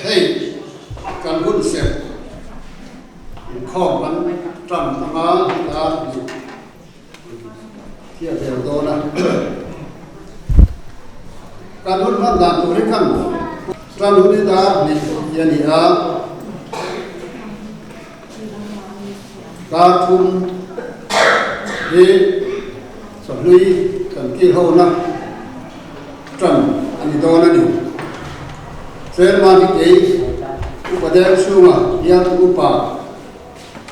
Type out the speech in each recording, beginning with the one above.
hey kan hun se in kho ban tram tanga ta kia đều do na kan hun ban dan tu ri kan tram hun da ni ya ni a ka thum hi so lui kan ki ho na tram ani do na ni ser ma ni ke upadel sunga yang upa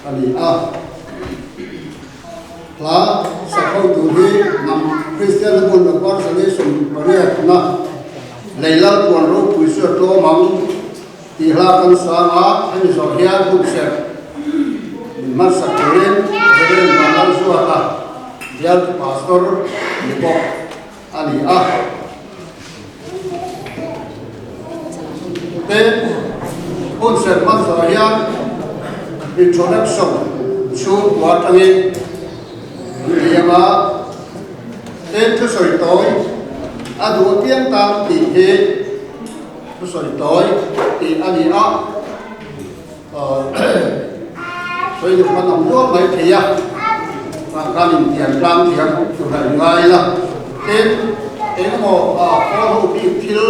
ani a la sa khâu tu hi nam Christian bun da par sa ni sum pare na leila tuan ro pui su to mang ti hla kan sa ma ani so hia bu se mas sa koren koren ma su ata dia pastor ni bo ani a then on se mas sa hia introduction to what I mean Yama tên thứ soi tối đủ tiếng tam tỷ thế thứ soi tối thì anh đi đó rồi được con nòng nước mấy thì à và gia đình tiền làm tiền chủ đại ngay là tên một có hậu bị thiếu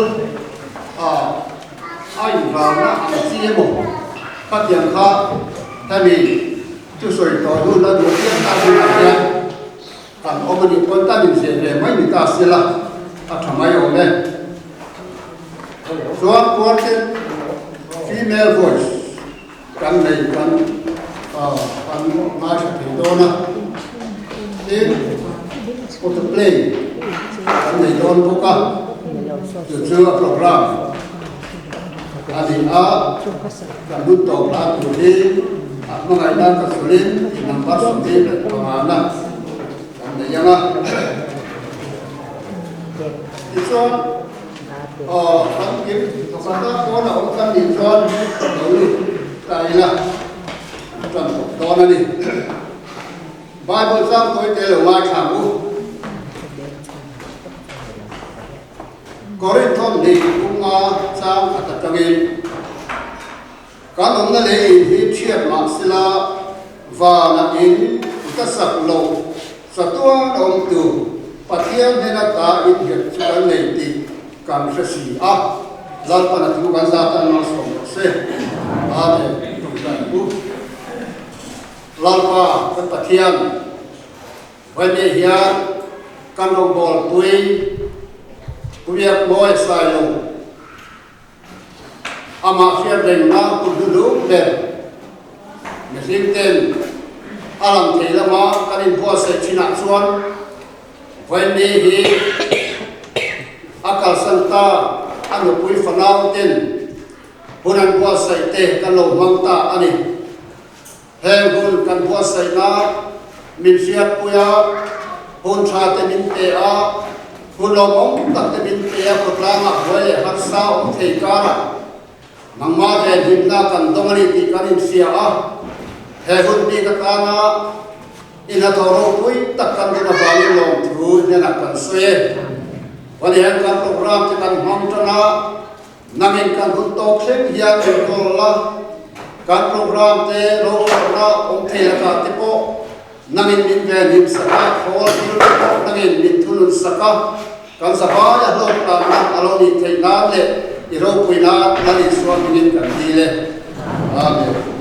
anh vào là anh chia một phát tiền khác tại vì thứ soi tối luôn là đủ tiếng tam tỷ thế kan omani konta ni se le mai ni ta sila athamai ome so important female voice kan nei kan ma cha dona in for the play kan nei don boka to program adi a kan du to la tu ni mangai dan ka sulin number something pamana yang itu kan kita kata kau nak kan itu dulu kailah kan tahun ini Bible sang kau itu lewat kamu Korinthon di bunga sang kata kami kan orang ni hidup maksila vanain kita saklo Satuan om tu patian hena ta in hiat chuan nei ti kan resi a zal pana tu kan za ta no so se a ne kan bu lalpa kan patian vai me hian kan rong bol tui puyak moi sai lo ama fiat deng na ku dulu der mesin ten alam thei lama kanin bua se china chuan vai me hi akal santa anu pui fanau ten hunan bua se te kan lo mangta ani heng hun kan bua se na min siat puya hun tha te min te a hun lo mong tak te min te a kotlanga vai le har sa om thei kara mangma he himna kan dongani ti kanin sia a he hun bi katana ina thoro pui takkan dina bali long thu nena kan sue wali han kan program te kan mangtana namin kan hun tok thleng hian en kolla kan program te ro na om thela ka te po namin min ve nim saka khol namin min thulun saka kan saba ya lo ta na aloni theina le iro puina nali suam min kan dile amen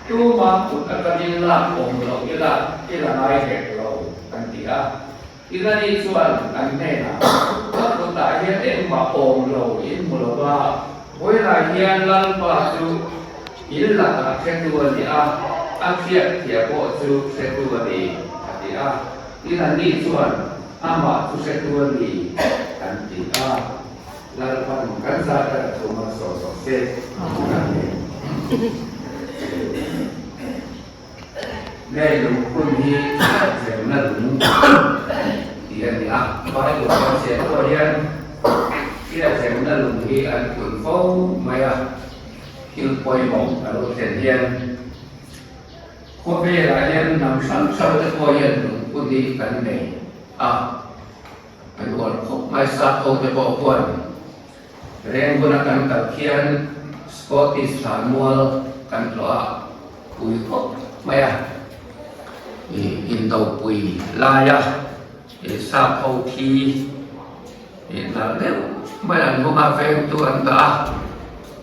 tu ma put akanin la om lo ila ngai he lo kan tia ila ni chuan an ne na ko ta hian em ma om lo in mu lo ba hoi la hian lal pa chu il la ka khe tu ni a khia thia ko chu khe tu ni tia ila ni chuan ama chu khe tu ni kan tia lal pa kan sa ta tu ma so se ngay lúc quân hi sẽ là đúng tiền thì phải được con sẽ có yên khi là sẽ là đúng thì anh cũng phố mày khi quay bóng ở lúc tiền yên có về là yên nằm sẵn sau cái coi yên đúng quân đi cần này anh còn không mai sát không thể bỏ quân riêng quân akan kakian Scottish Samuel kan loa pui kok maya in tàu pui laya sa phâu thi là nếu mấy lần cũng mà phê tu anh ta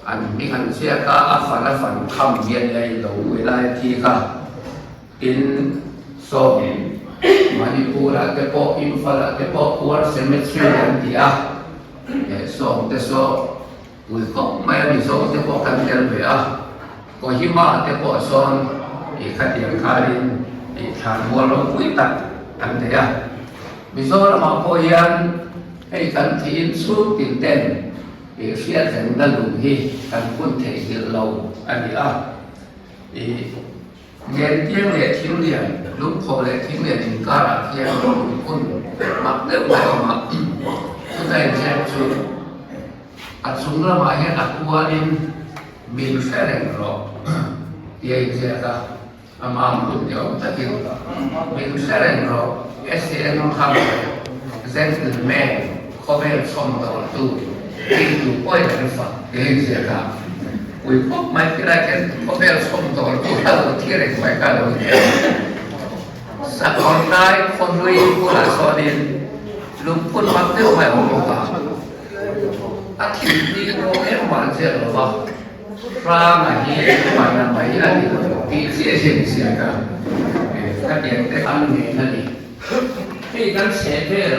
anh biết anh sẽ có phần thầm viên này đủ với lại thi cả in so Manipur là cái bộ Imphal là cái bộ War Cemetery anh thì so cái so người có mấy anh so cái bộ căn cứ về có hima cái bộ son thì khai điện khai lên thì thằng mua lô quý tặng anh thế vì do là mà cô yên hay cần thì suốt tiền tên thì sẽ thành ra lùng hi cần quân thể hiện lâu anh thì nghe tiếng lệ thiếu liền lúc họ lệ thiếu liền thì cả là theo quân mặc đều mà cái này sẽ chịu súng ra mà hiện qua lên mình sẽ đánh rõ thì sẽ ta mà cũng nhớ ta kêu mình sẽ đánh rõ SCN không tham dân từ mẹ có vẻ xong đầu tu thì tu quay lại phật thì sẽ ta quý quốc mấy cái này cái có vẻ xong đầu tu ta đầu tiên là phải cả đầu sa con trai con nuôi của là so đến lúc quân mặc tiêu phải không cả thì đi cô em hoàn thiện rồi吧ra mà đi mà là mấy là đi sẽ cả các điểm cái ăn nghề là gì khi các sẽ thế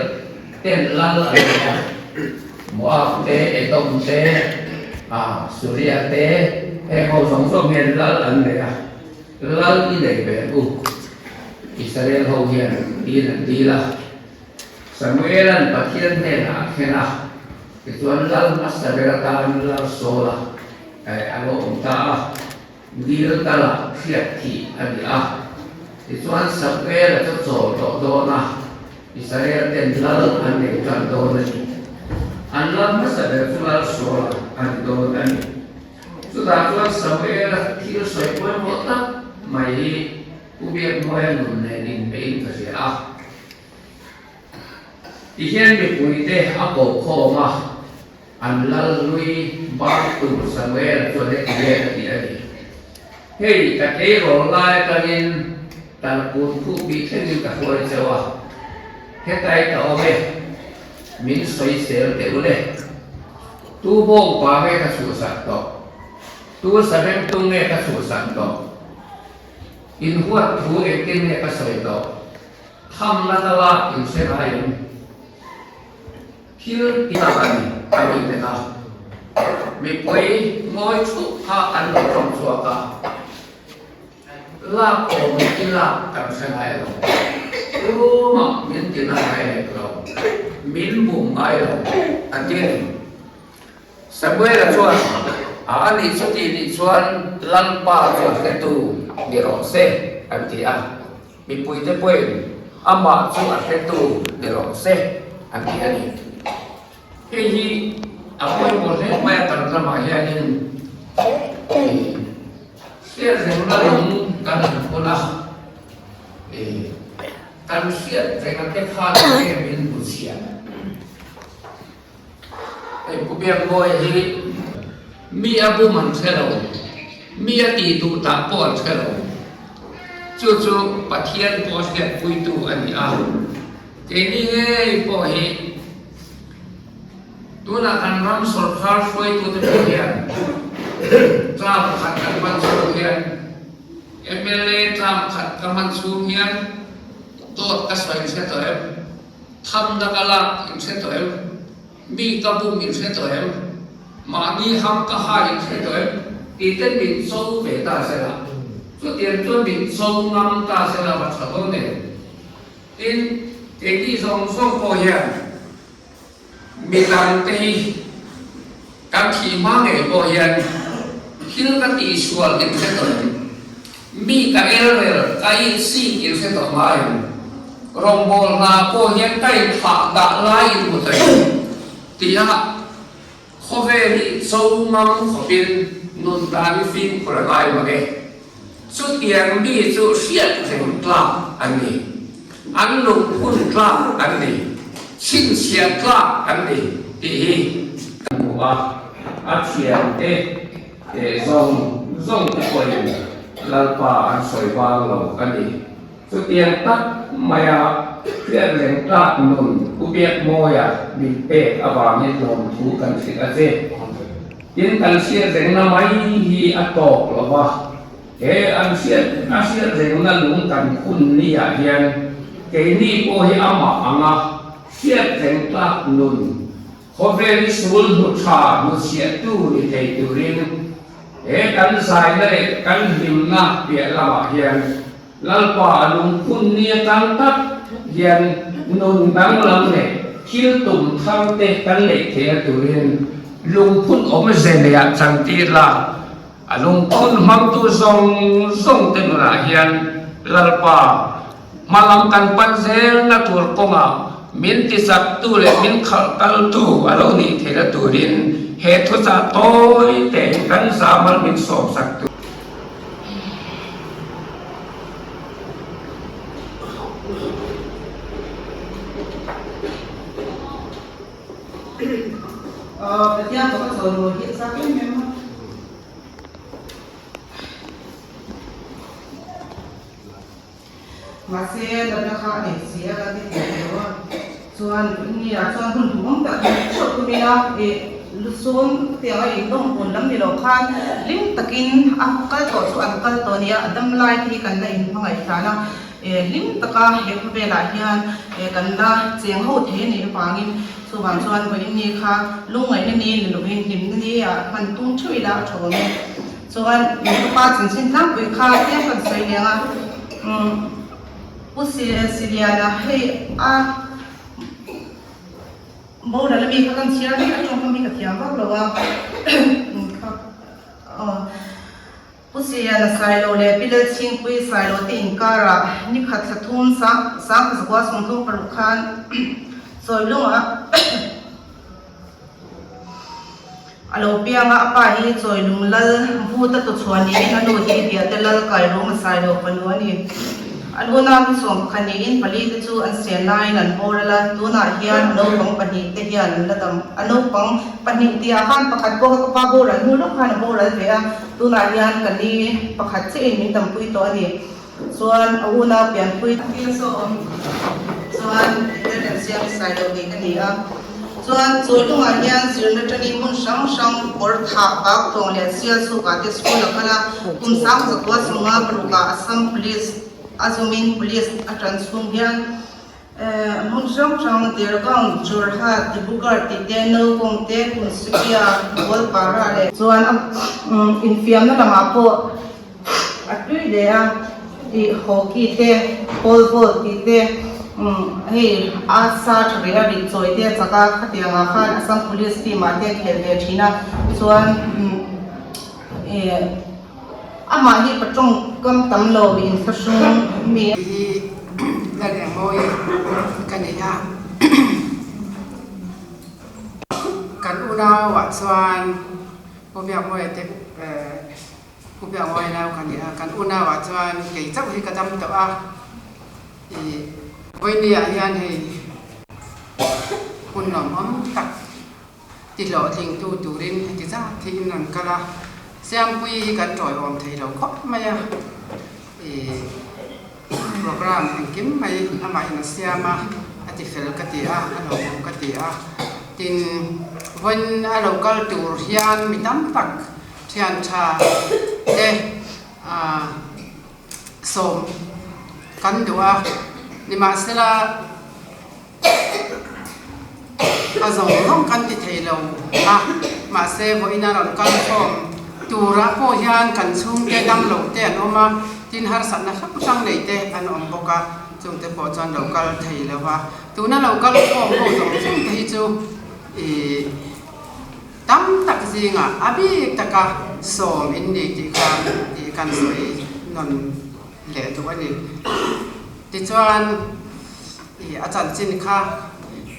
tên là mua tế đông tế Syria tế hay hậu sống số miền là ăn này là đi để về Israel hậu hiền đi là Samuel là thiên thế nào Ituan lal masaberatan lal sola alo umta dir tala khiat thi ani ituan sabwe la cho do na Israel ten lal an ne kan do na an lal masaberatan lal sola an do ani sudah tuan sabwe la thi soi poi mo ta mai ubiak moya nun ne nin bein ka sia Ihian bị bùi tê cổ khô mà anh lal lui ba tu Samuel cho đến kia thì ấy hey cái ấy rồi lại cái nên ta cuốn phụ bị thế như cả hồi giờ hết tay tao về mình xoay xéo tiểu lệ tu bông qua nghe cái sự sản đó tu sản em tu nghe cái sự sản đó in huat thu em kinh nghe cái sự đó tham là ta là in sẽ hay Here kita kami kita mi poi ngoi chu ha an lo trong chùa ka la ko mi ila kam sa hai lo lu ma min tin hai lo min bum ai lo an tin Samuel là chuan ani chu ti ni chuan lan pa chuan ke tu ni ro se an ti mi poi te poi ama chu a ke tu ni ro se an ti ani khi aku yang boleh mai terutama ya ini siapa yang lalu kan pula kan siapa dengan kefal yang min usia kubiak boy ini mi abu man selo mi ati tu tak pon selo cucu patian pos get puitu ani ini boy tu nak kan ram surkar foi tu terkian, trap akan ban surkian, MLA tram khat kaman su hian tot ka soi se to em tham da kala in se to em mi ka bum in se to em ma ni ham ka ha in se to em ti ten min so ve ta se la chu tiền chu min so ngam ta se la ba cha bo ne in te ki song song ko hian mi lan te kan khi ma nge ko hian hil ka ti sual in se to em mi ka el kai si in se to mai rong bol na ko hian kai pha da lai in mu tai ti ha kho ve ni so ngam kho pin nun dan fin ko lai ma ge su tiền mi su xiết thành tla anh đi anh lục quân tla anh đi xin xiết tla anh đi thì của anh xiết để dòng cái quầy là bà anh soi vang lầu anh đi su tiền tắt mày à chuyện lên tla nôn u biết môi à bị bể à vào như lồng thú cần xịt à dê tiền cần xiết đến năm mấy hi à tổ là ba anh siết rằng là lúng cần kun ni à hiền cái ni cô hi ama anga siết rằng là nun có vẻ như sul hụt cha hụt siết tu ni thầy tu rin cần sai này cần lim na bịa là hiền lal pa lúng kun ni tăng tắc hiền nun tăng lắm này khi tụm thang tê cần lệ thầy tu rin lúng kun ôm dền này chẳng tiếc là alung kun mang tu zong tem ra hian lalpa malam kan panzel na tur konga min ti sak tu le min khal kal tu alo ni thela turin he thu sa toi te kan sa mal min sop sak tu Dia có rồi hiện ra cái em mà xe đợt nó khá để xe cái gì đó xuân như là xuân không đúng tất số của mình là xuống tiếng ấy đông buồn lắm thì đâu khan lim takin cái tổ xuân cái tổ này đâm lại thì cần là in phong ấy thà na lim taka hệ về lại hiền cần là tiếng hậu thế này phang in số vàng xuân của in như kha lúc ấy nên in lúc in lim này à mình tung chui là chỗ này xuân mình ba chân xin lắm với kha tiếng phần xây liền à Syriana hay bố đã làm gì các con chia đi các trong công việc thiam vác rồi Syriana sai lô lệ bây giờ chính quy sai lô tiền cara như khát sát thun sáng cái quá sung thung phải khan rồi luôn á alo piang apa hi rồi lung lal vu ta tu chuan ni na lo hi bia te lal kai ro ma sai lô panu ani aluna som khani in pali chu an se nai nan borala tuna hian no pang pani te hian ladam ano pang pani tia khan pakhat ko ka pa boran hu lo khan boral ve a tuna hian kani pakhat che in tam pui to ani chuan auna pian pui ti so chuan te siam sai lo ni kani a chuan chu lunga hian sirna tani mun sang por tha ba tong le sia su ka te school khala kum sang za ko sunga bruka assam police azumin police a transform hian mun sang dergang jorhat dibukar ti te no kong te kun sikia wal para le chuan infiam na lama po atui le a I hockey te pole ti te hey asa threya ri choi te chaka khatianga khan assam police team ate khel ve thina chuan ama hi patong kam tam lo in fasung mi la de moi kanaya kan una wa chuan pobia moi te pobia moi na kanaya kan una wa chuan ke chau hi kadam to a voinia hian hei unnom am tak ti lo thing tu turin ti za thing nan kala siam pui kan troi om thei lo khop maya program anh kiếm mai amai na siama ati fel katia alo katia tin when a local tour hian mitam tak thian tha de som kan dua ni masela azong kan ti thelo ma se bo ina ron kan khom tura po hian kan chung te dam lo te anoma tin har san na sang nei te an om boka chung te po chan local thei lawa tuna local khom ko jong chung te chu tam tak zinga abi taka som in ni ti kan soi non le tu ani ti chuan achan chin kha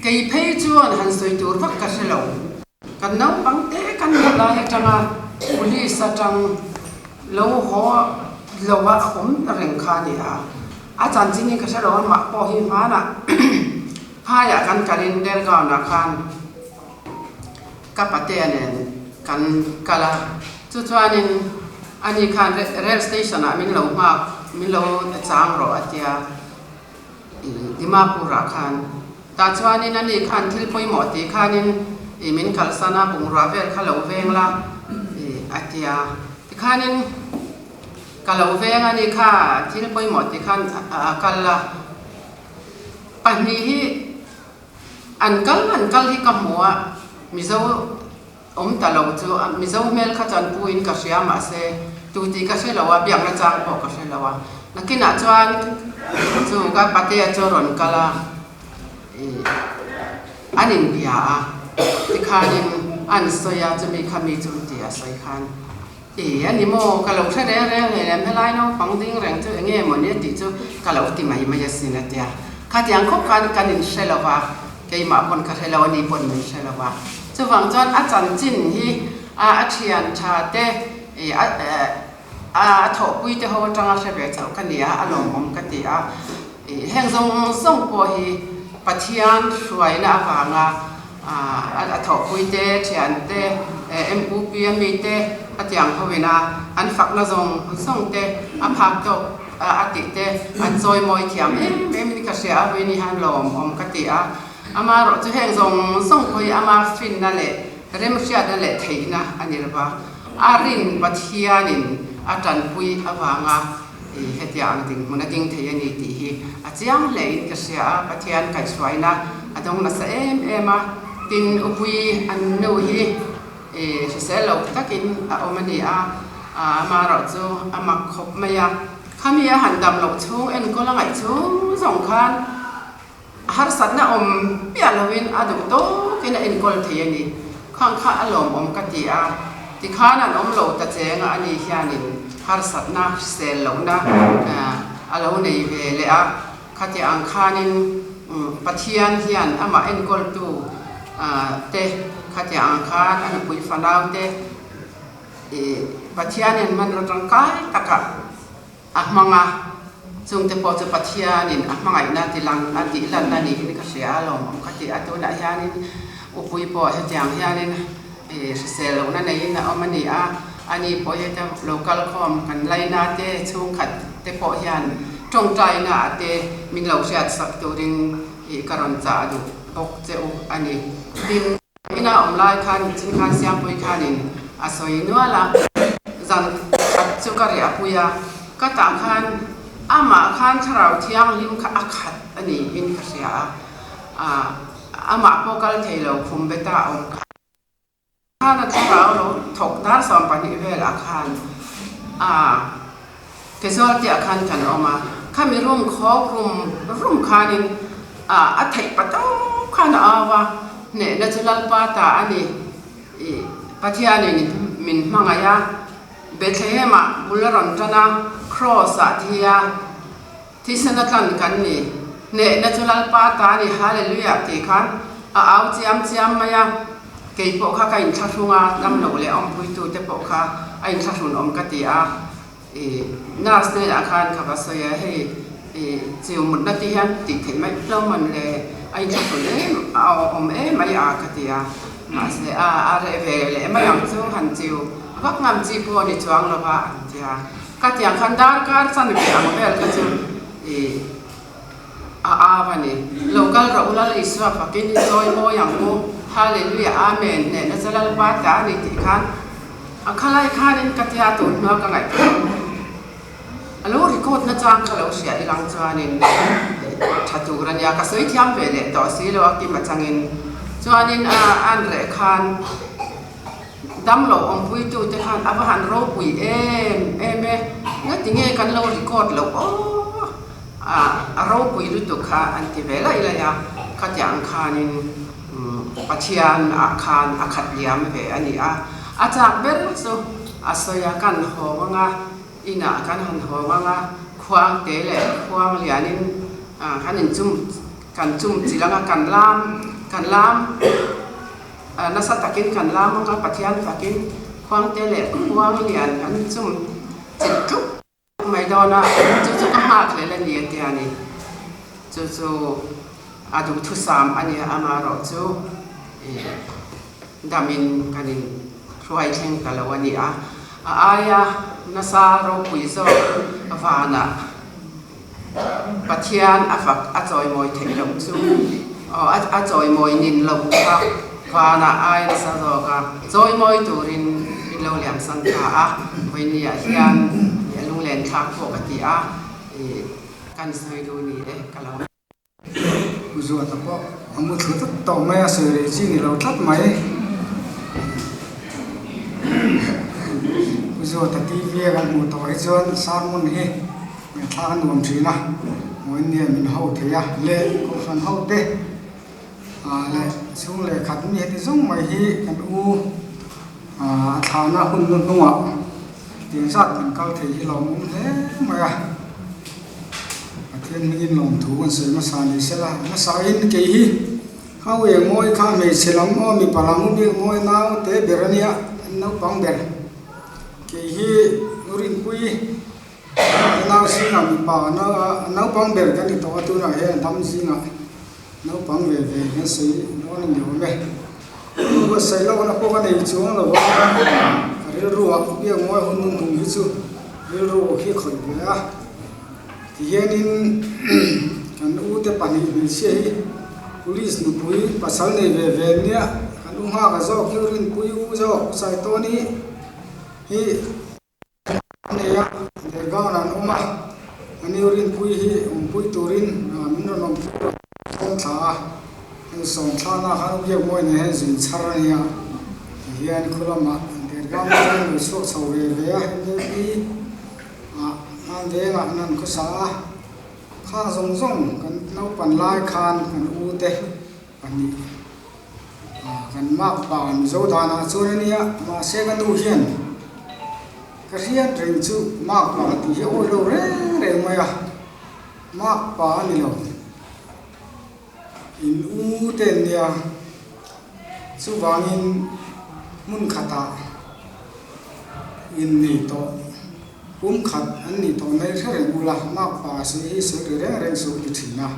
kei phei chuan han soi tur vak ka selo kan nau bang te kan la he tanga police atang lo ho lowa om reng kha ni achan chin ni ka selo ma po hi ma na pha ya kan calendar ga na khan kapate anen kan kala chu chuanin ani khan rail station a min lo ma min lo chang ro atia dimapur a khan ta chuanin ani khan thil poi mo ti khanin min khalsana bung ra vel khalo veng la atia ti khanin kalo veng ani kha thil poi mo ti khan kala pani hi an kal hi kamwa mizo om talo chu mizo mel kha chan puin ka sia ma se tu ti ka se lawa biang na chang po ka se lawa nakina chuan chu ka pate a choron kala anin bia ti khanin an soya chu mi khami chu ti a soi khan ani mo ka lo thre re le melai no pang ding reng chu nge mo ne ti chu ka lo ti mai ma ya sin atia kha tiang khop kan kanin se lawa ke ma pon ka se lawa ni pon mi se lawa chu wang chuan a chan chin hi a thian tha te tho pui te ho tanga se be chau kania alom om ka ti a heng zong po hi pathian suai na awanga a tho pui te thian te MUP mi te atiang howina an fak na zong te a phak to a ti te an choi moi thiam em ni ka sia we ni han lom om ka ti a ama ro chu heng zong khoi ama fin na le rem sia na le theina anirba arin pathianin atan pui awanga hetiang ding muna ding thei ani ti hi achiang le in ka sia pathian kai swaina adong na sa ema tin upui an no hi se lo takin a omani ma ro chu ama khop maya khamia handam lo chung en ko langai chung zong khan har satna om pia lovin adu to kina en kol thei ani khang kha alom om ka ti a ti khana om lo ta chenga ani hianin har satna sel lo na alo nei ve le a khati ang khanin pathian hian ama en kol tu te khati ang khan an pui fanau te pathianin man ro tang kai taka ahmanga chung te po chu pathianin ahmangai na ti lang na ti lan na ni ni ka sia lom khati atuna hianin upui po hetiang hianin sel lo na nei na omani ani po heta local khom kan laina te chung khat te po hian tong tai na te min lo siat sak to ding karon cha du ok che u ani din ina omlai khan chin khan siam pui khanin asoi nuala zan khat chu ka ri apuya ka ta khan ama khan tharau thiang lim kha akhat ani in ka sia ama pokal thailo khum beta om khana tharau lo thok dar som pani vel akhan ke zol ti akhan kan oma khami rum kho rum khanin a thai pato khana awa ne natural pa ta ani pathiani min mangaya Bethlehem bularon tana cross athia thisanatlan kan ni ne natural pa ta ni hallelujah ti khan au chiam maya ke po kha kain thunga lam no le om pui tu te po kha ain thun om ka ti a nas ne akhan kha ba soya he chiu mun na ti han ti thei mai lo man le ain thun le au om mai a ka ti a ma se a re ve le mai ang chu han chiu vak ngam chi po ni chuang lo ba tia ka tiang khan dar kar san bi ang bel ka chu va ni local ro la iswa pakin joy mo yang mo hallelujah amen ne na salal pa ta ni ti khan akhalai khan in ka tia tu na ka ngai alo ri record na chang kalau sia ilang chuanin thatu rania ka soi thiam ve le to si lo ki ma changin chuanin an re khan dam lo ong pui tu te khan aba han ro pui em nga tinge kan lo record lo ro pui lu tu kha an ti vela ila ya ka jang khanin pathian khan akhat liam ve ani a chak ber so asoya kan ho nga ina kan han ho nga khuang te le khuang lianin hanin chum chilanga kan lam nasa takin kan lam nga pathian takin khuang te le khuang lian kan chum chikku mai dona chu ka hak le la ni te ani chu adu thu sam ani amaro chu damin kanin ruai theng kalawani aya nasa ro puizo avana pathian afak achoi moi thenglo chu achoi moi nin lo ka vana ai nasa ro ka choi moi turin lo liam sang kha hoinia hian lung len thak ko ka ti kan soi do ni kalaw uzo ta po amu thu to mai a se re chi ni lo tlat mai uzo ta TV kan mu to ai chon sarmon hi me than nuam thina moi ni min ho theya le ko san ho te le chung le khat mi ti zong mai hi kan u thana hun nun nuwa tin sat kan kal thei hi lo mum le mai thiên minh lòng thú con sấy mà sàn đi sẽ là nó sấy in cái hi hao về môi khá mày sẽ lắm o mi palang đi môi nào té berania nó băng ber cái hi nurin quy nào xin ngắm mi pa nó băng ber cái đi to tu nào hết đâm xin ngắm nó băng về nó sấy nó là nhiều mẹ nó sấy lâu nó có cái này xuống rồi cái ruộng bây giờ môi hun nun thùng hết chứ cái ruộng khi khởi về thì hiện in kan u te pani bi se police nu pui pasal nei ve nia kan u ha ga zo ki rin pui u zo sai to ni hi ne ya de ga nan u ma ani rin pui hi pui turin min ro nom song tha na ha u ye moi ne zin char nia hian khulama de ga ma nu so so ve a ni anh thế ngạ nan có sa kha zong zong kan nấu pan lai khan kan u te ani kan mak pan zo dana churania ma se kan du hian ka hian ring chu mak pa ti hi oi lo re mai mak pa ni lo in u ten nia chu wangin mun khata in ni to khát anh đi thằng này sẽ rèn bùla mắc bà sẽ rèn số đi thìn na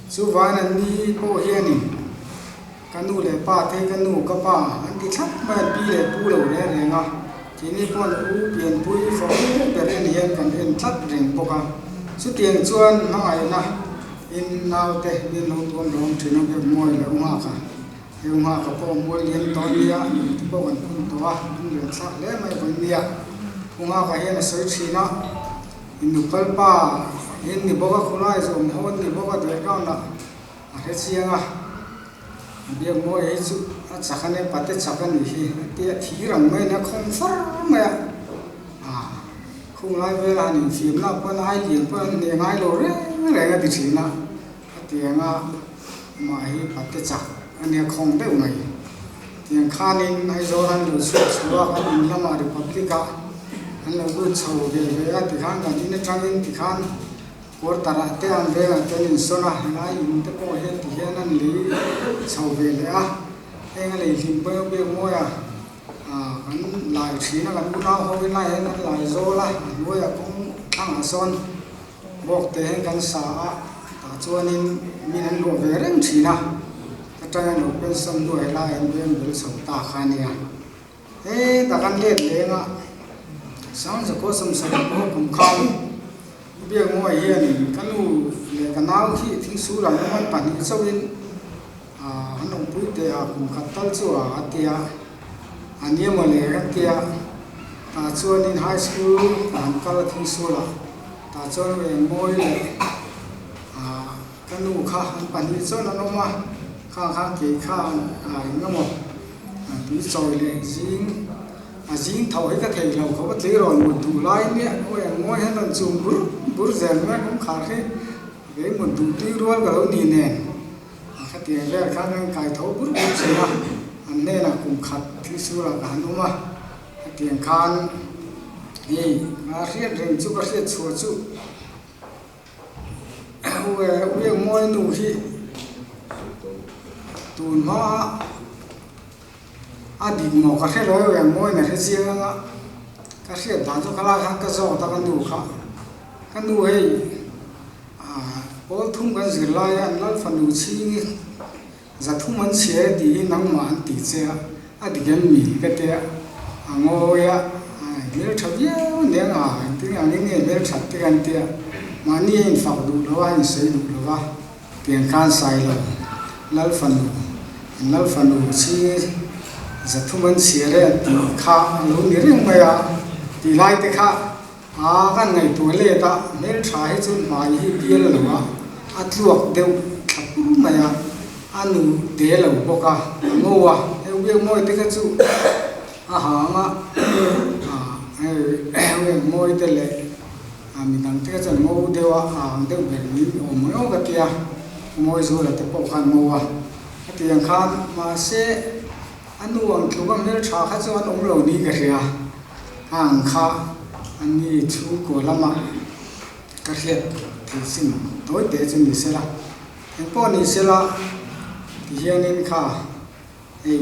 số vài anh đi bao hiền đi canu lệ pa thế canu các pa anh đi thắt mà đi lệ pu đầu lệ rèn à chỉ ní con u biển pui phóng để rèn hiền cần rèn thắt rèn bốc à số tiền chuan nó ai na in nào thế in lâu tuần lâu thì nó bị mồi là hoa cả yêu hoa cả po mồi liên to đi à bao gần kun to à kun rèn thắt lệ mai vẫn đi à hoa cái hiện là sợi chi nó in nụ pel pa in ni boga khulai zo hon ni boga de ka na he chianga bia mo e chu a chakhane pate chakan hi te thi rang mai na khom far mai khung lai ve la ni phim na pa nai lian pa ne ngai lo re ga ti chi na tianga ma hi pate chak ania khom de ngai tiang khanin ai zo ran lu su suwa ka in lama republica anh là người sầu về thì khán cả đi nên trang in thì khán của ta đã thế anh về là cái nhìn số nào lại dùng cái bộ hiện thì hiện anh lý sầu về đấy anh lấy hình bơ bơ mua anh lại chỉ là anh mua hôm nay anh lại dô lại mua cũng ăn ở son bọc thế anh xả ta cho nên mình anh đổ về đấy chỉ nào cái trang anh bên sông đuổi lại anh bên sầu ta khai nè thế ta ăn lên đấy mà sáng giờ có sầm sầm có cùng không bây giờ ngồi hiền cái nu để cái nào khi thính số là nó vẫn bản những sâu in anh ông bùi tè cùng khát tal chúa tè anh em mà lẽ cái tè chúa in high school anh cái là thính số là ta cho về môi này cái nụ khá anh bạn đi cho nó mà khá kỳ khá nó một tí rồi này dính thầu hết các thầy lầu có bất lý rồi một tủ lái nhé ôi ngôi hết là dùng bút rèn nó cũng khá thế cái một tủ tí luôn cả đâu nhìn nè các tiền về các anh cài thấu bút gì mà anh nên là cùng khát thứ xưa là cả đúng mà tiền khan thì mà riết rừng chú có riết chùa chú ôi ngôi nụ khi tùn mà đi ngồi các cái lối về ngôi này cái gì đó các cái đàn cho các la khang cái gió ta cái nụ ấy có thung cái gì lại anh lấy phần nụ chi giờ thung anh xe thì nắng mà anh tỉ xe đi cái mì cái thế ngồi nếu chập nhé nếu tiếng anh nghe nếu chập tiếng anh thế mà anh phao đủ rồi anh xây đủ rồi tiền can sai rồi lấy phần nụ chi giờ thung anh xe đấy thì khá lúc này riêng bây giờ thì lại thì khá cái ngày tuổi lệ ta nếu trái chút mà gì bia là nó luộc đều thắp mà ăn để là bộ cả ngô em biết môi thế cái chú môi thế lệ mình đang thế cái ngô đều đều về mình mỗi cái kia môi rồi là cái bộ khăn ngô cái tiền khăn mà sẽ anh uống kiểu bằng nếu trà khách cho anh uống lâu đi cái gì hàng khá anh đi chú của lắm mà cái hiện thì xin tối để cho mình sẽ là anh bỏ mình sẽ là thì hiện nên khá thì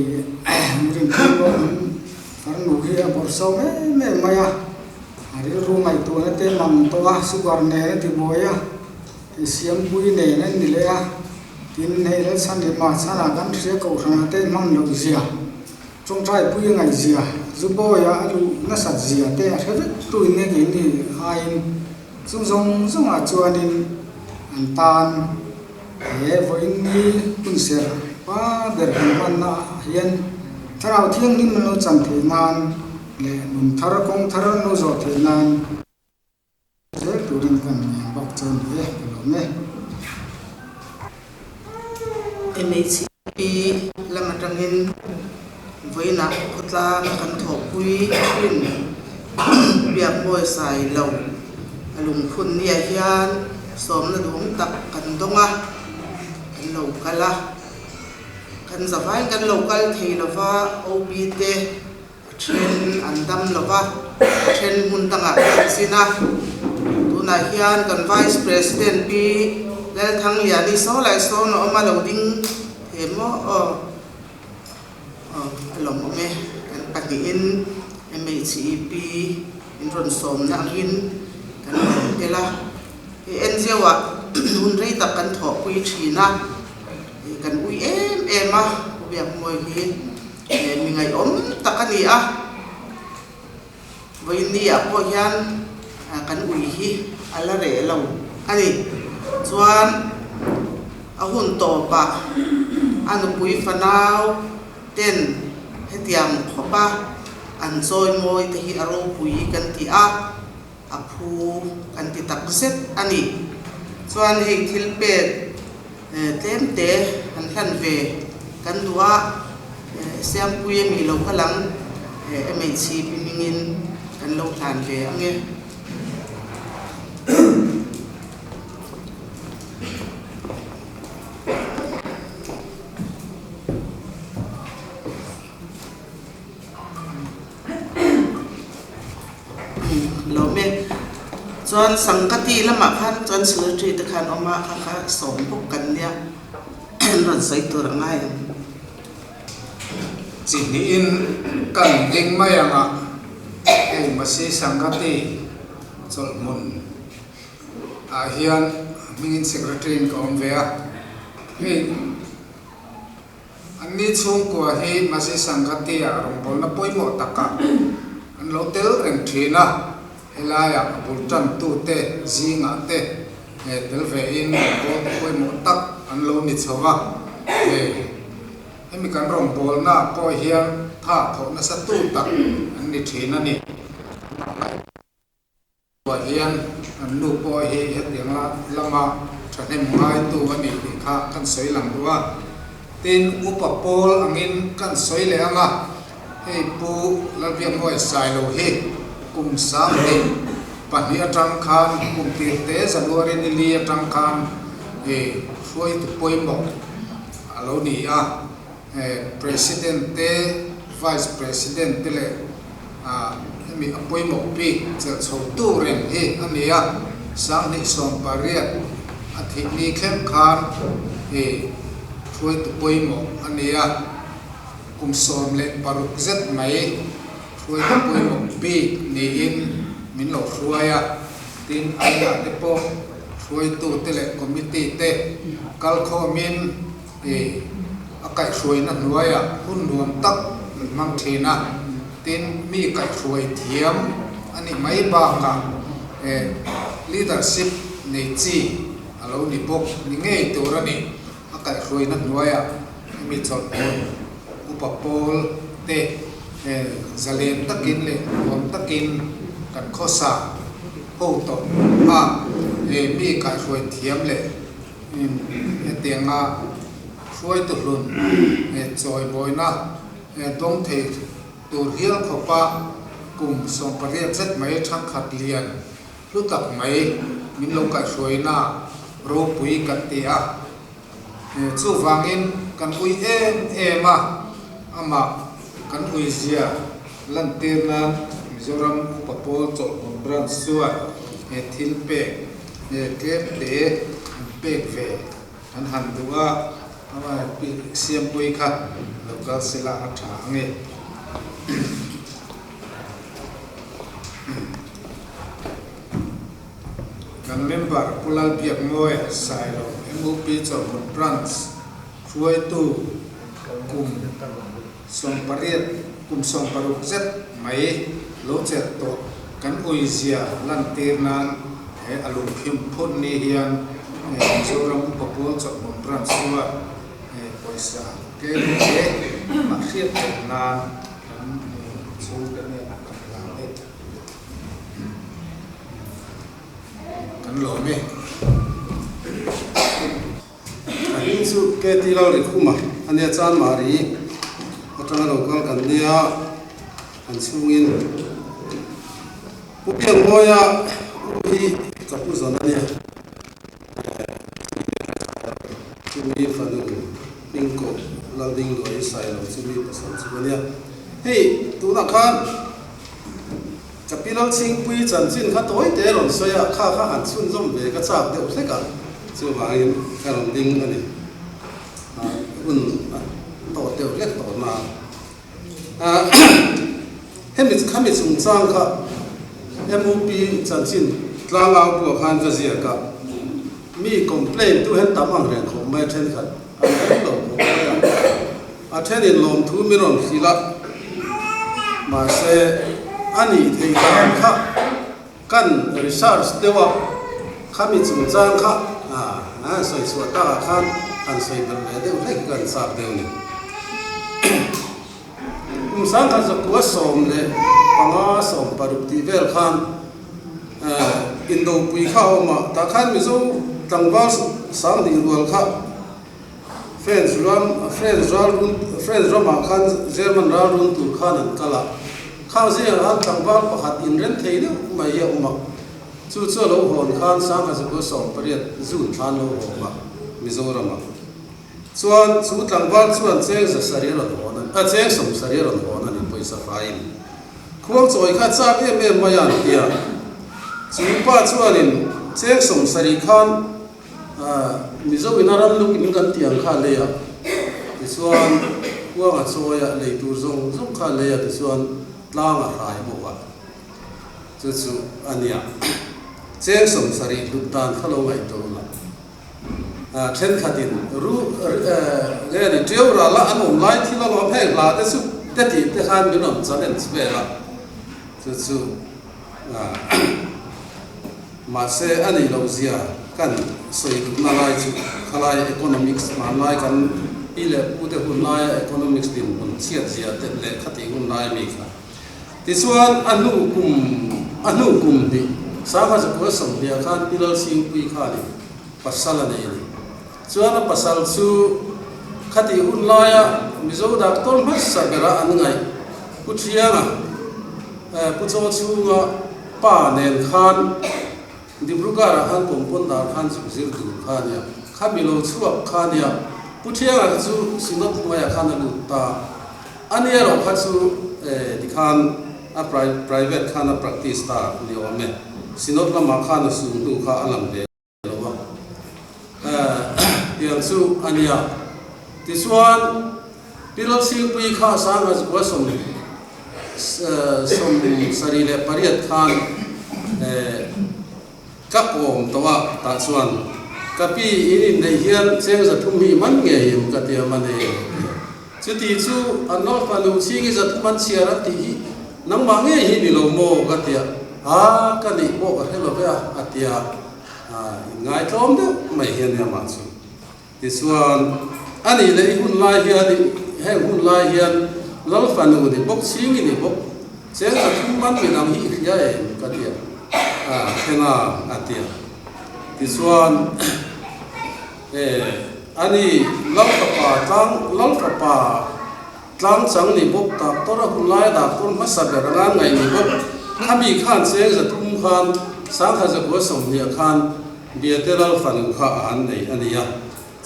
mình cũng phải nụ kia bỏ sâu mấy mày đi ru mày tuổi nó tên làm to sugar này thì bồi thì xiêm bui này nó đi lấy tin này nó san để mà san là gắn sẽ cầu thằng tên mong được gì trong trai bui ngày gì giúp bồi nó sạch gì thế thế tôi nghe cái gì hay dùng cho nên anh tan để với ni cũng sẽ và để mình hiện thao thiêng ni mình nó chẳng thể nan để mình thar công thar nó rồi thì nan dễ tụi mình cần bọc chân để làm này MHP là mặt trăng hình với nạp cốt la nó cần thổ quý khuyên việc môi xài lầu lùng phun nia hian xóm là đúng tập cần đông cần lầu cala cần giả vai cần lầu cal thì là va OBT trên anh đâm là va trên hun tăng sina tu này hian cần vice president pi lên thằng liền đi số lại số nó mà đầu đinh thì mó lòng ông ấy bác in MHP in run xóm nặng in cái này là cái NGO hun rây tập cần thọ quy trì na cần uy em việc mọi cái mình ngày ốm tập cái gì với đi ở phố hiền cần uy hi là rẻ lâu anh chuan hun to ba anh uy phần nào tên hết tiang khó ba anh soi môi thì aro uy cần thì apu kan ti takset ani chuan hei thil pe tlem te an hlan ve kan duwa siam puye mi lo kalang MHP mingin kan lo thlan ve ange chuan sangkati lama khan chuan secretary te khan oma kha som buk kan nia ron sai tur ngai chỉ in cần ding mai em mà si sangkati chol mun hian mingin secretary ko ve hi anh đi chung của hi mà si sangkati rong bol na poi mo taka an lo tel reng thina helaya bultan tu te zinga te tel ve in ko poi mo tak an lo ni chowa mi kan rong bol na ko hian tha tho na sa tu tak an ni thina ni hian an nu po hi hetiang lama thahnem ngai tu ani kha kan soi lang ruwa tin upapol angin kan soi le anga hei pu lalbiang hoi sai lo hi kum sang te pani atang khan kum ti te January ni li atang khan e foi tu poimo alo ni a president te vice president te le mi poimo pi chel chho tu ren hi ania sang ni som pariat athi ni khem khan e foi tu poimo ania kum som le paruk zet mai foi tu poimo pi ni in min lo ruaya tin aya te po foi tu te le committee te kal kho min e akai foi na ruaya hun nuam tak mang thina tin mi kai foi thiam ani mai ba ka leadership nei chi alo ni bok ni ngei tu ra ni akai foi na ruaya mi chol upapol te zalen takin le wam takin kan khosa ho to mi kai foi thiam le tianga foi tu lun choi boina dong the tur hial khopa kum som pariat zet mai thang khat lian lu tak mai min lo kai foi na ro pui kan ti a chu wangin kan ui em ama kan ui zia lan tir na Mizoram upapol chol branch suat thil pe tlep te pek ve an han duwa ama pi siam pui kha local sila atha nge kan member pulal piak moe sai lo MOP chol branch khuai tu kum som pariat kum som paruk zet mai lo chet to kan ui zia lan tir nan alum phim phun ni hian Mizoram upapol chol branch suwa poisa ke ma khiat na chu kan ne kan lo me ani chu ke ti lo ri khuma ania chan mari atang lo kal kan nia an chungin pupiang moya hi kapu zanania chumi fanu pingko landing lo isai lo chumi pasan chumania hey tu na khan kapilal ching pui chan chin kha toi te ron soya kha han chun zom ve ka chak de useka chu wangin karon ding ani un to te lek to na hemit khamit chung chang kha MOP chan chin tlanga bu khan ka zia ka mi complain tu hen tamang ren khom mai then khat lo a then in lom thu mi ron khila ma se ani thei kha kan research dewa khami chung chang kha soi suwa ta khan an soi dal le de lek kan sa de ni sang kha za ku som le panga som paruk ti vel khan indo pui kha ma ta khan mi zo tangwal sang ding wal kha friends ram khan German run tu khan an kala kha je han tangwal pakhat in ren thei ne mai ya uma chu lo hon khan sang kha ko som pariat zun than lo ho ma Mizoram chuan chu tangwal chuan cheng za sari ron hon a cheng som sari ron hon ani poisa fain khuang choi kha cha em mayan tia chu pa chuan in cheng som sari khan mizo inaram lu kin kan tiang kha le ya chuan kuang a choya le tur zong kha le ya chuan tlang a rai bo wa chu ania cheng som sari lu tan khalo ngai to la then khatin ru le ni teu ra la anom lai thila lo phek la te su te ti te khan bi nom chanen sbe la chu ma se ani lo zia kan soi na lai chu khalai economics ma lai kan ile ute hun lai economics din hun chiat zia te le khati hun lai mi kha ti chuan anu kum di sáng ha zakwa som dia khan pilal sing pui khani pasal nei ni chuan pasal chu khati hun laya mizo dak tol mas sabera an ngai puchianga pucho chunga pa nen khan dibrugara khan kompon dar khan chu zir du khania khamilo chuak khania puchianga chu sinot maya khan lu ta ania ro kha chu dikhan a private khan a practice ta liome sinot lama khan su du kha alam be lo yang su ania tisuan pilot sing pui kha sang as kwa som sarile pariat khan ka om tawa ta chuan kapi in nei hian cheng za thum hi man nge him ka tia mane chuti chu anol panu chingi za thuman chiara ti nang ma nge hi ni lo mo ka tia ka ni mo ka helo ba atia ngai tom de mai hian ya ma chu tisuan ani le hun lai hian he hun lai hian lal panu ni bok chingi ni bok cheng za thuman mi nam hi khia e ka tia kena atia tisuan ani lau kapa tlang chang ni bok ta tora hulai da ton masaber nga ngai ni bok khabi khan se za thum khan sang kha za ko som ni khan biatelal fan kha an nei ania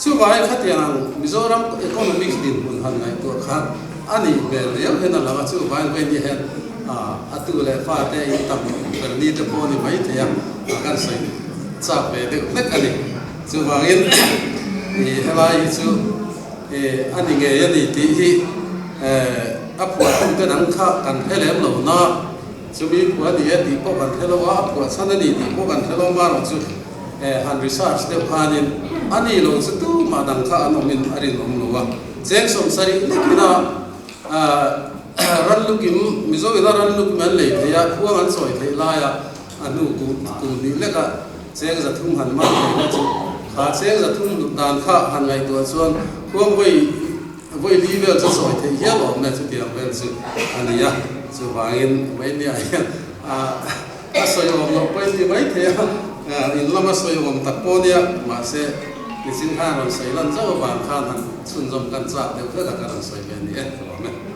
chu bai khatiang mizoram economics din hun han ngai to khan ani bel yam hena la chu bai bai ni hen atu le fa te in tam berni te poni mai te ya kan sai cha be de nek ani chu wangin helai chu ani nge yani ti hi apwa te nang kha kan helem lo na chu bi kwa ni ti po kan helo wa apwa sanani ti po kan helo ma ro chu han research te phanin ani lo chu tu ma dang kha anomin arin om lo wa cheng som sari nikina ran lukim mizo ida ran luk man le ya khuang an soi the la ya anu ku ni le ka cheng za thum han ma le chu kha cheng za thum dan kha han ngai to chuan khuang voi level chu soi the ya lo na chu tiang vel chu ani ya chu wangin mai ni a soi om lo pai ni mai the in lama soi om ta po dia ma se ni sin ha ron sai lan zo ban khan han chun zom kan cha de ka ka ron soi be ni lo me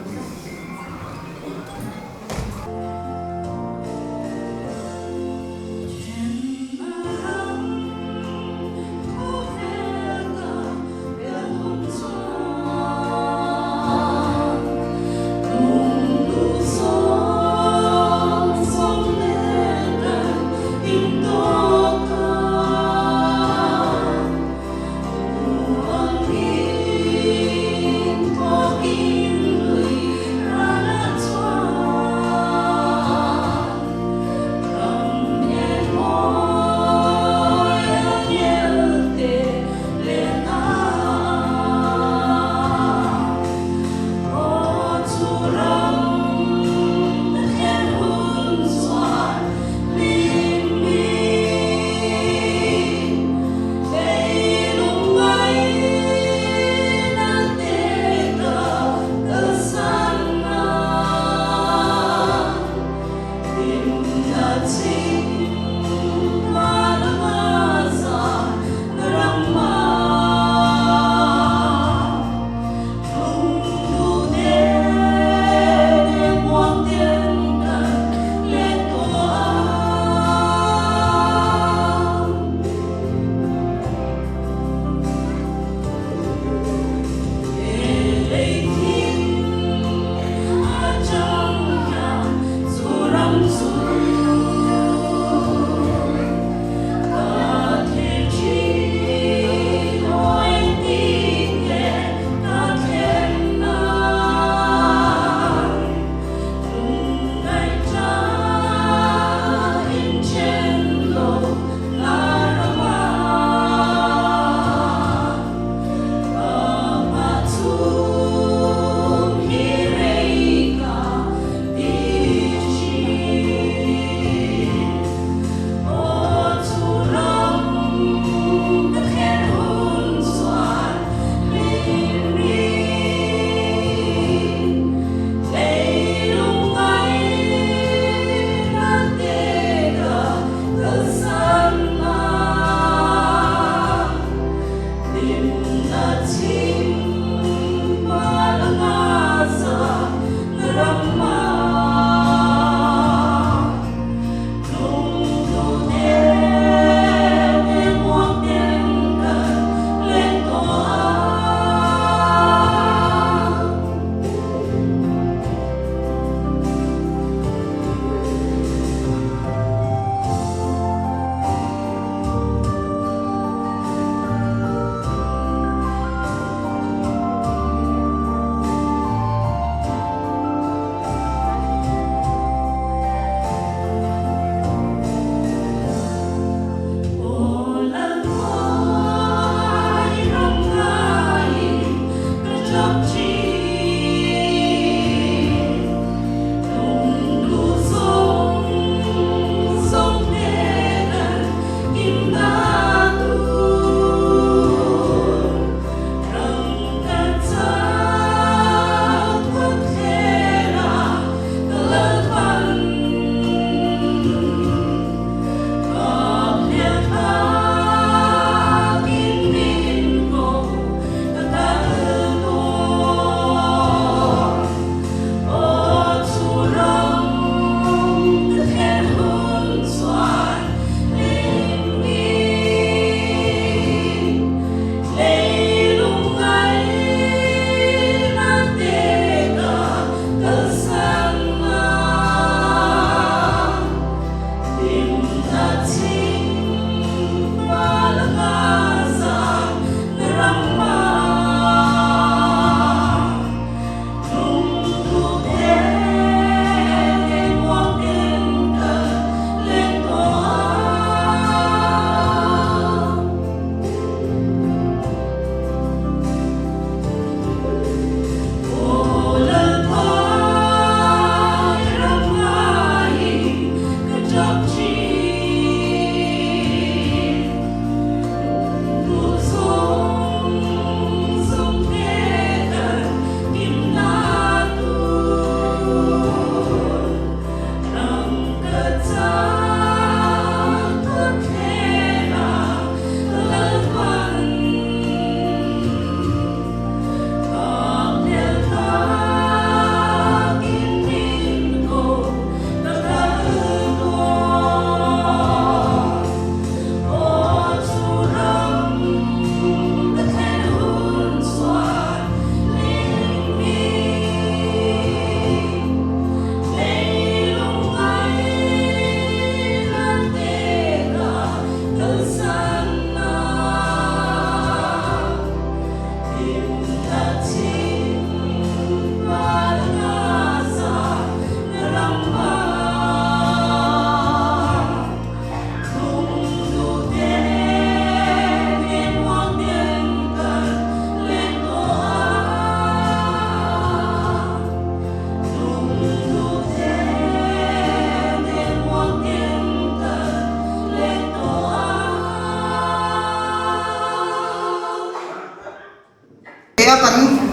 in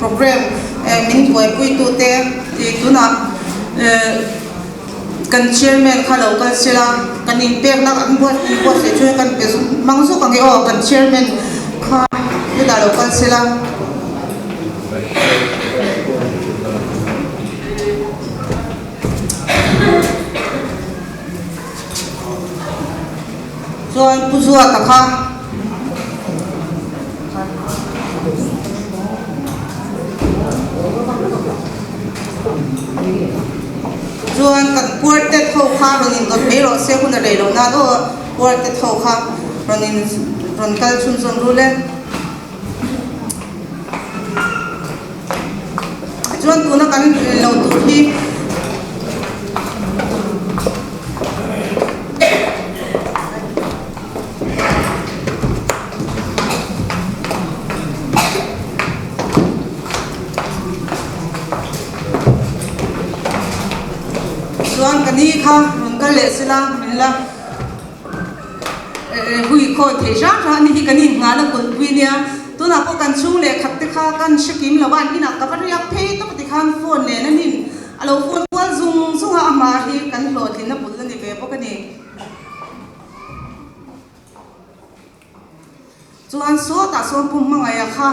program min poi pui tu te tuna kan chairman khalo kan sila kan in pek nak an buat se chu kan pe mangsu kan ge kan chairman kha ni da lo kan sila chuan puzua takha chuan kan puarte tho kha ronin kan bero se hun re lo na do puarte tho kha ronin ron kal chun chun rule chuan tuna kan lo tu hi ni kha run ka le sila mila hui kho the ja ra ni kan ni nga la kun wi nia tu na ko kan chung le khat te kha kan shikim lawan ina ka ba ria phe to ti khan phone le na nin alo phone wal zung zung a ma hi kan lo thin na bul ni ve po ka ni chuan so ta so pum ma ya kha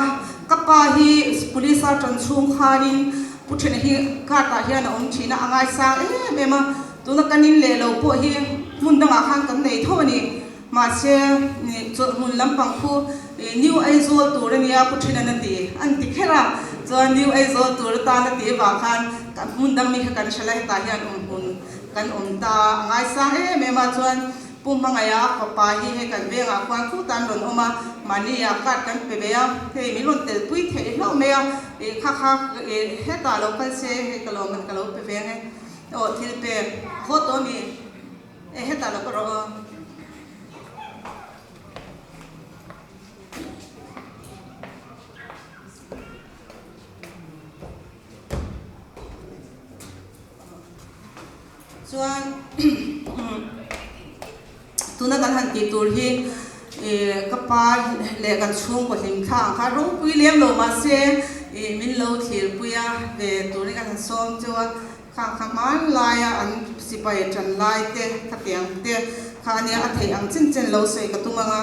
ka pa hi police a tran chung kha ni puthena hi ka ta hian om thina angai sa mema tuna kanin le lo po hi mundanga khan kan nei thoni ma se ni chu mun lampang khu new aizol tur ania puthina na ti an ti khera cho new aizol tur ta na ti wa khan kan mundang mi kan shalai ta hian hun kan ta angai sa mema chuan pumanga ya papa hi he kan benga kwan khu tan ron oma mani ya kat kan pe be ya he mi ron tel pui the lo me ya kha he ta lo kan se he kalo man kalo pe ve he o thil pe ho to ni he ta lo ko ro chuan tuna kan han ti tur hi kapa le kan chung ko him kha kha ro pui lem lo ma se min lo thir puya ve tur kan som chuan kha man laia an sipai tran lai te khatiang te kha ne a thei ang chin chen lo sei ka tumanga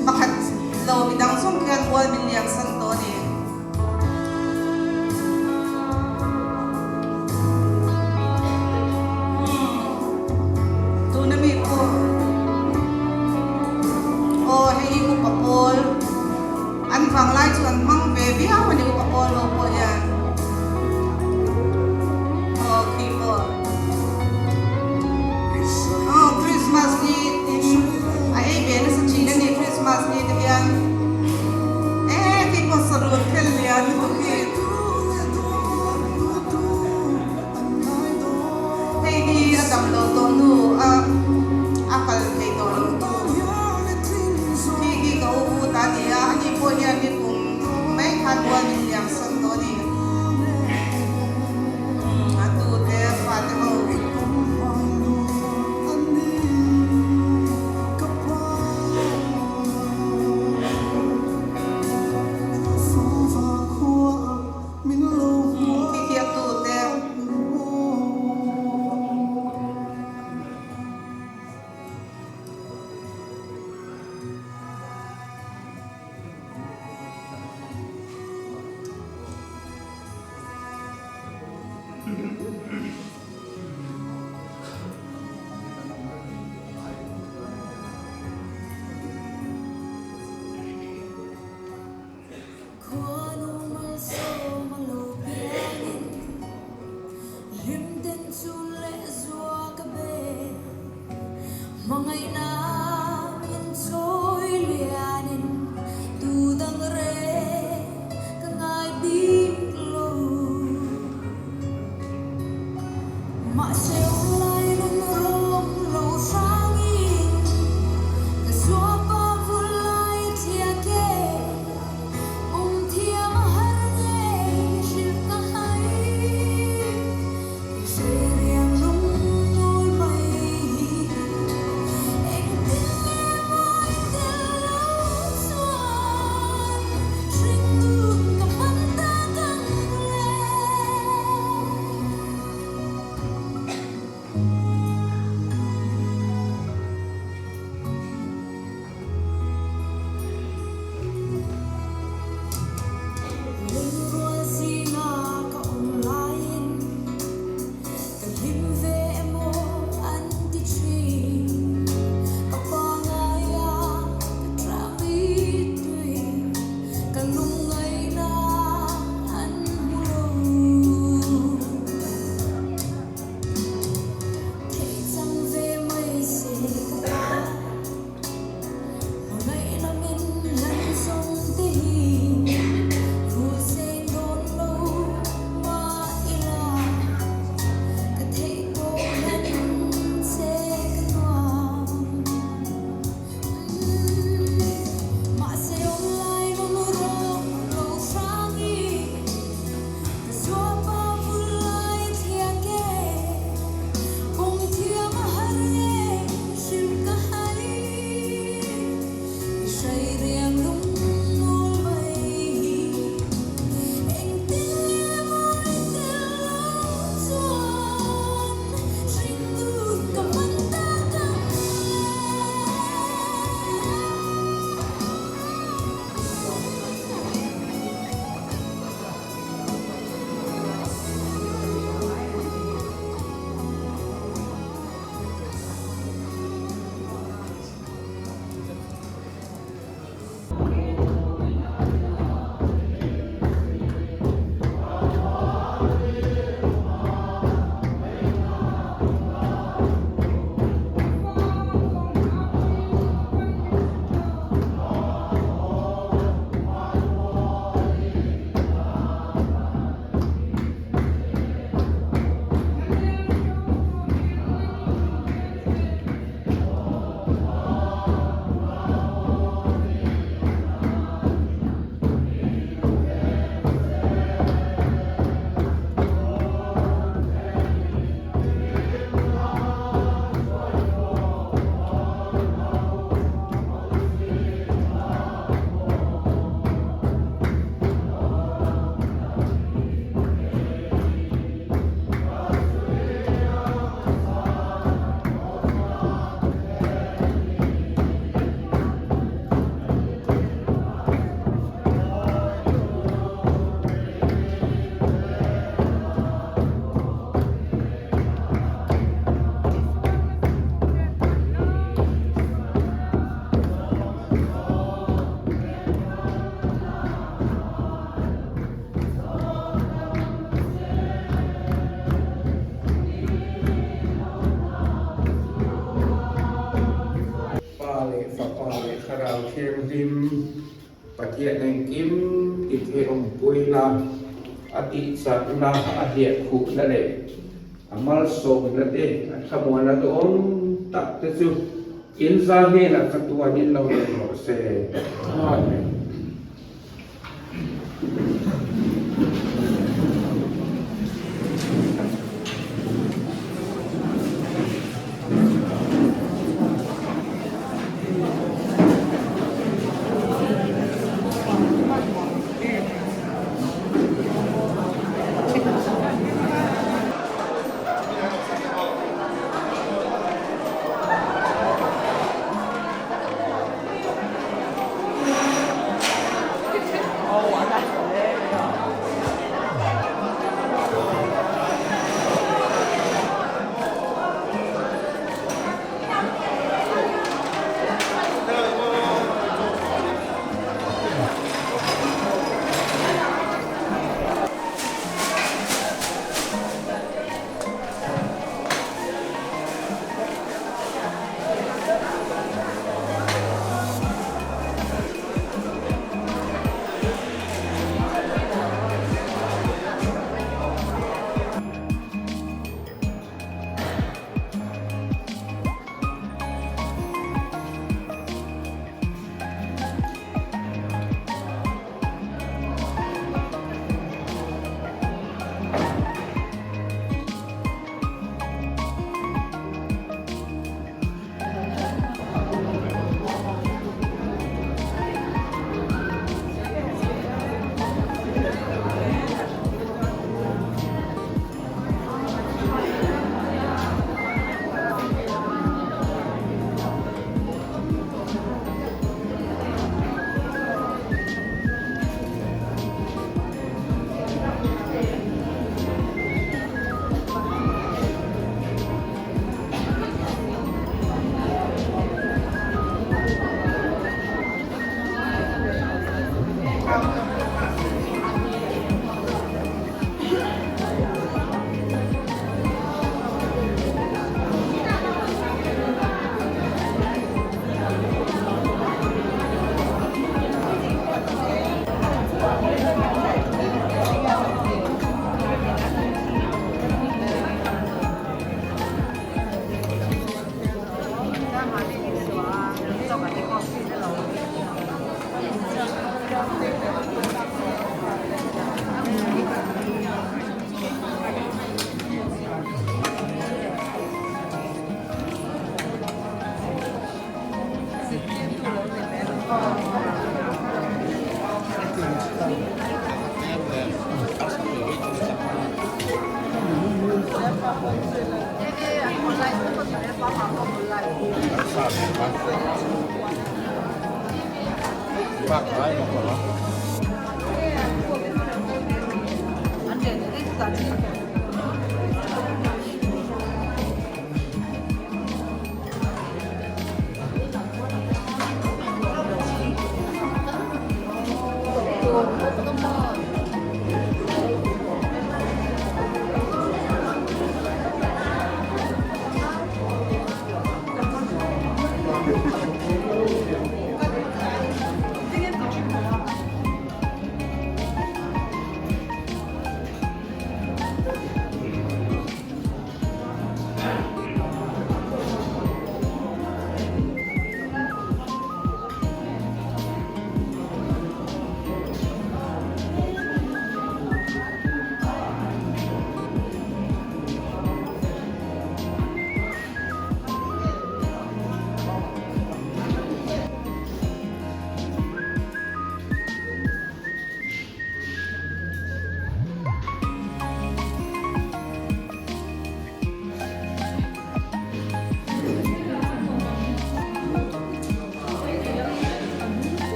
Bakit lo bidang song kaya wal min liang san to ni na mi po o hei ko papol an phang lai chuan mang ve bia wani ko papol lo po ya o ki po Christmas ni ai be na sa china ni Christmas ni de yan ki ko sarut khel lian ko ki hei adam lo to nu akal thei to ki ko u ta dia ni po ya ni kum mai khan wa ni yang san to ni atu te fa te ho karau kem dim patia neng kim ite ong puila ati sa na ahia khu na le amal so na de khamwa na dong tak te chu in za he na katua din lo lo se amen.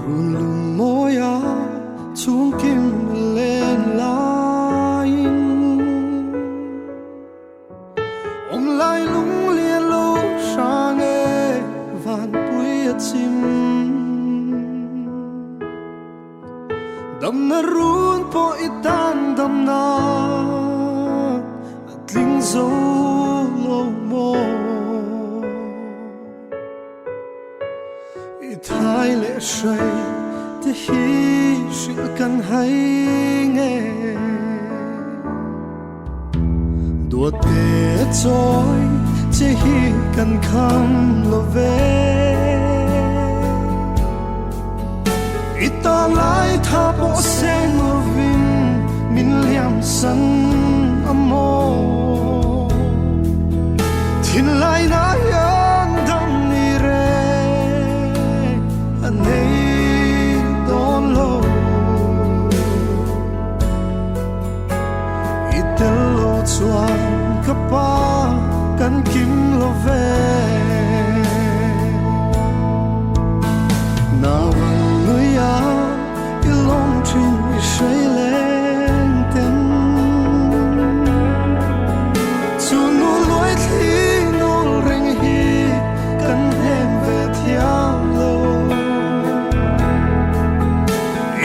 run lum moya chung kim lên lain lai lung lia lo sang e van pui chim dam na run po itan dam na atling zo lo mo i thai le shai te hi shil kan hai nge đua tê trôi chỉ hi cần khăm lo về ita lại tha bộ sen lo vin min liam san amo thiên lai na yang dam ni re anei don lo itel lo chuan kapa kan kim lo ve na wang nuya ilong thin shay len ten chu nu loi thi no ring hi kan hem ve thiam lo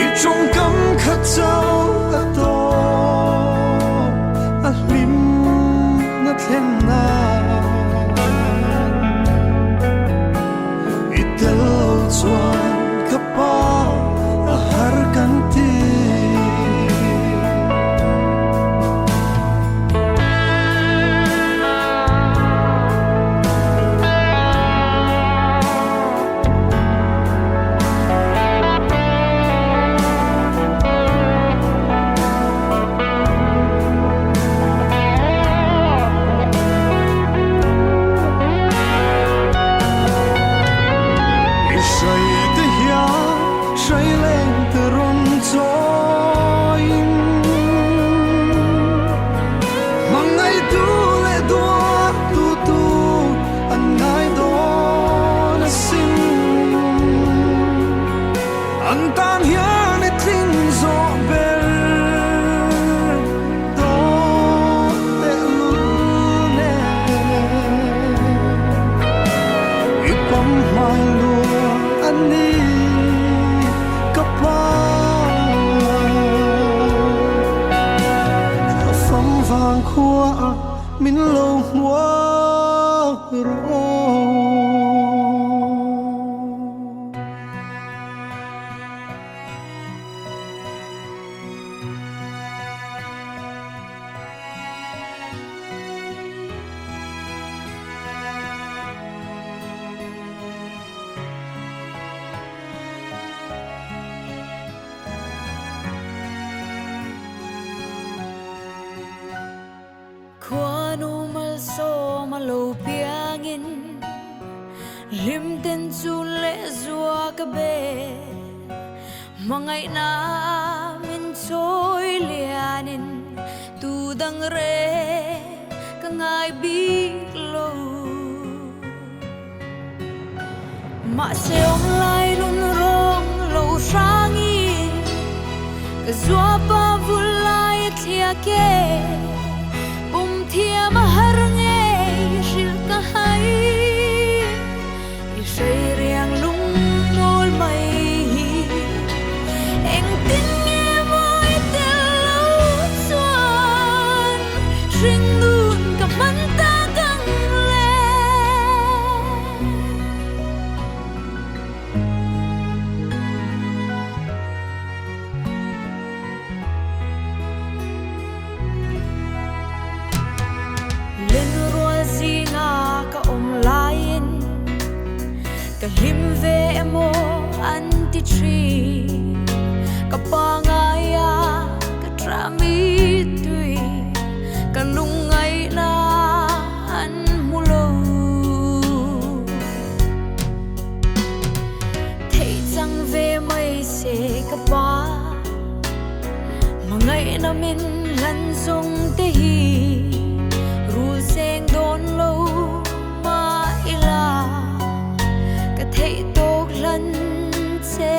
i trong cam khat chau a to a lim na then na itel chuan kapa a har kan ti min lo hoa ro Malo piangin lim ten chu le zua ka be mangai na min choi lianin tu dang re ka ngai bi lo ma seong lai lun rong lo shangi ka zua pa vulai thia ke bum thia ma har hai i say riang lung mol mai eng tin nghe voi tel lâu xuân ring luôn cả bắn ta căng lên rùa gì ngà ka lain ka lim ve mo anti tree ka pangaya ka trami tui ka lungai na an mulo thei chang ve mai se ka pa mangai na min lan sung te hi ru seng don lo ma ila ka thei tok lan se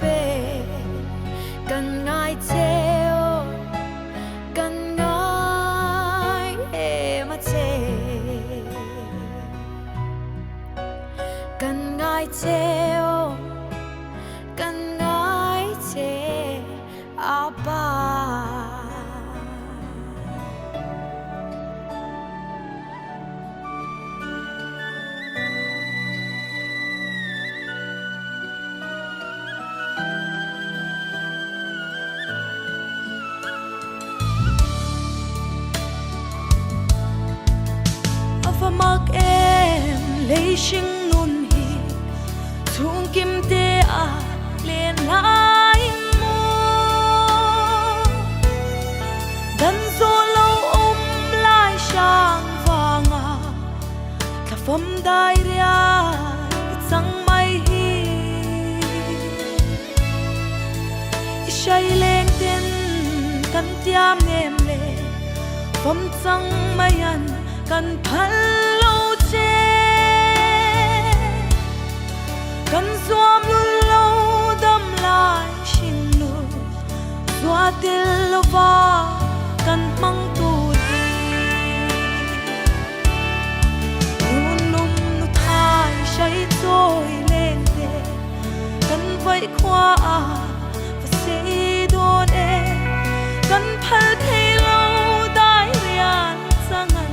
bề cần ngài treo cần ngài mà chê cần ngài treo cần ngài chê Abba. Mag em lấy sinh nun hi thung kim te a lên lại mua dan zo lâu ôm lại sang vàng à cả phẩm đại ria chẳng mai hi say lên tên căn tiam nem le phẩm chẳng mai ăn kan phalo che kan zuam lu lo dam lai shin lu zua tel lova kan mang tu num nu thai shai trôi lên de kan vai khoa a và se don e kan phal thei lo dai rian sangan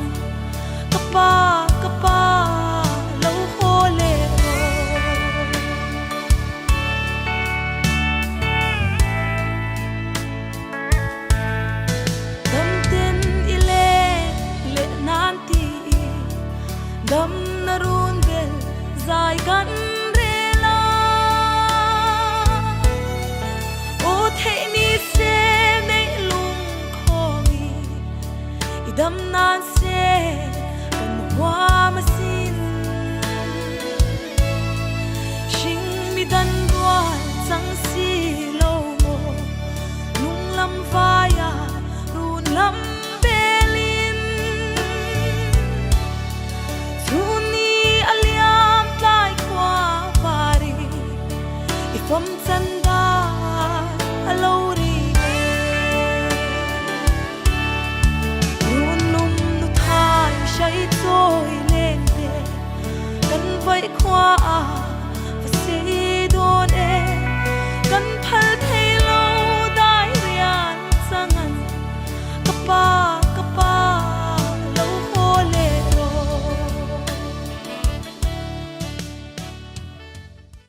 kapa kapa lâu khô lệ đâm tên ile lệ nan ti đâm na run vel dài gan rela o thế mi se nei lung khongi đâm nan se hoa mà xin sinh mi đan đoan chẳng si lâu mồ nung lâm vai à run lâm belin thuni aliam tai qua pari ifam chanda alori shai trôi lên de kan vai khoa